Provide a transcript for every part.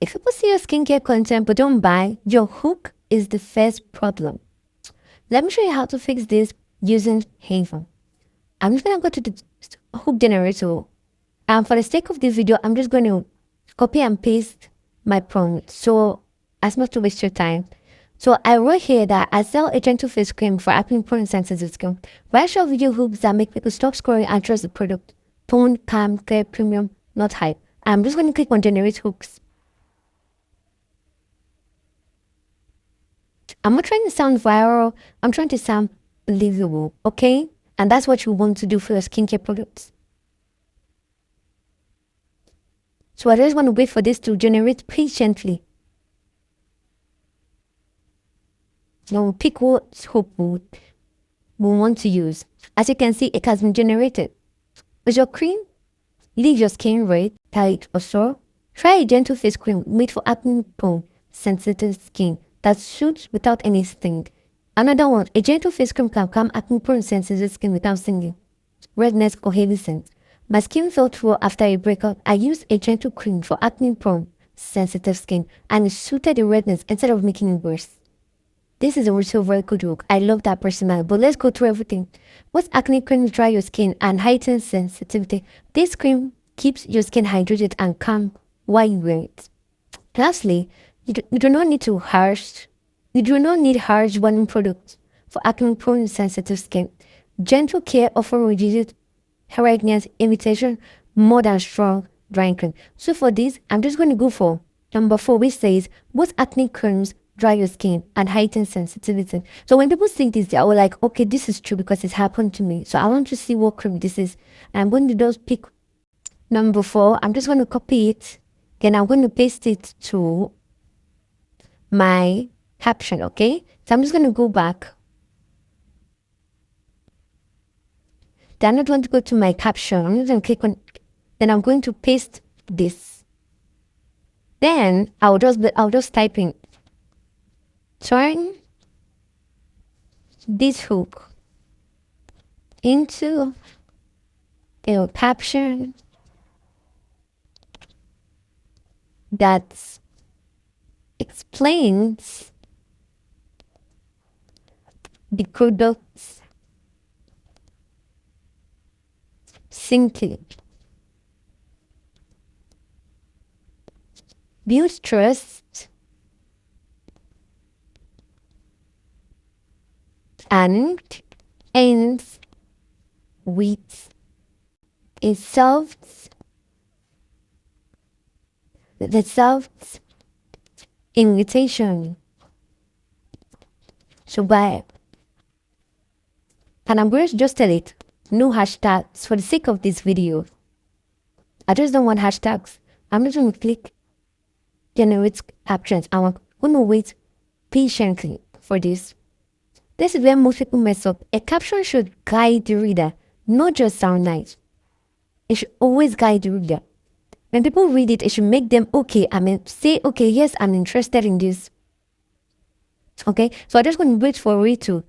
If people see your skincare content but don't buy, your hook is the first problem. Let me show you how to fix this using Haven. I'm just going to go to the hook generator. And for the sake of this video, I'm just going to copy and paste my prompt so as not to waste your time. So I wrote here that I sell a gentle face cream for acne prone and sensitive skin. Where I show video hooks that make people stop scrolling and trust the product. Tone, calm, clear, premium, not hype. I'm just going to click on generate hooks. I'm not trying to sound viral. I'm trying to sound believable, okay? And that's what you want to do for your skincare products. So I just want to wait for this to generate patiently. Now pick what hook we want to use. As you can see, it has been generated. Is your cream? Leave your skin red, tight, or sore? Try a gentle face cream made for acne-prone, sensitive skin that shoots without any sting. Another one, a gentle face cream can calm acne-prone, sensitive skin without stinging, redness, or heavy scent. My skin felt raw after a breakup. I used a gentle cream for acne-prone, sensitive skin, and it suited the redness instead of making it worse. This is also a very good hook. I love that personally, but let's go through everything. What acne cream dry your skin and heightens sensitivity? This cream keeps your skin hydrated and calm while you wear it. Lastly, you do not need harsh warming products for acne-prone and sensitive skin. Gentle care often reduces redness, irritation more than strong drying cream. So for this, I'm just going to go for number 4, which says what acne creams dry your skin and heighten sensitivity. So when people see this, they're all like, okay, this is true because it's happened to me. So I want to see what cream this is. And I'm going to just pick number 4. I'm just going to copy it. Then I'm going to paste it to my caption, okay? So I'm just going to go back. Then I'm going to go to my caption. I'm just going to click on, then I'm going to paste this. Then I'll just type in, turn this hook into a caption that explains the products simply. Build trust and ends with a soft invitation. So buy. And I'm going to just tell it, no hashtags for the sake of this video. I just don't want hashtags. I'm just going to click generate captions. I'm going to wait patiently for this. This is where most people mess up. A caption should guide the reader, not just sound nice. It should always guide the reader. When people read it, it should make them say, okay, yes, I'm interested in this. Okay, so I'm just going to wait for it to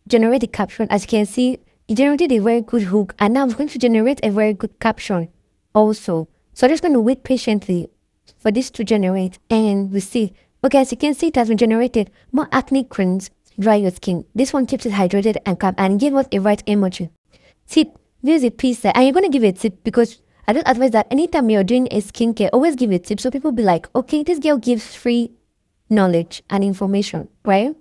generate the caption. As you can see, it generated a very good hook, and now I'm going to generate a very good caption also. So I'm just going to wait patiently for this to generate, and we see. Okay, as you can see, it has been generated. More acne creams dry your skin. This one keeps it hydrated and calm, and give us a right emoji. Tip: use a piece, and you're going to give a tip because I don't advise that anytime you're doing a skincare, always give a tip so people be like, okay, this girl gives free knowledge and information, right?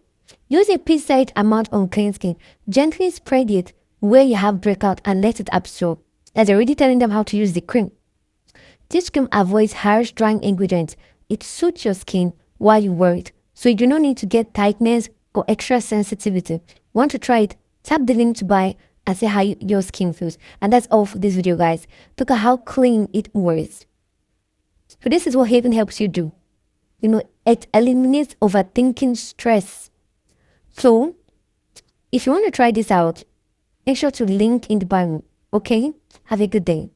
Use a pea-sized amount on clean skin. Gently spread it where you have breakout and let it absorb. As already telling them how to use the cream. This cream avoids harsh drying ingredients. It suits your skin while you wear it, so you do not need to get tightness or extra sensitivity. Want to try it? Tap the link to buy and see how your skin feels. And that's all for this video, guys. Look at how clean it wears. So this is what Haven helps you do. It eliminates overthinking stress. So if you want to try this out, make sure to link in the bio. Okay? Have a good day.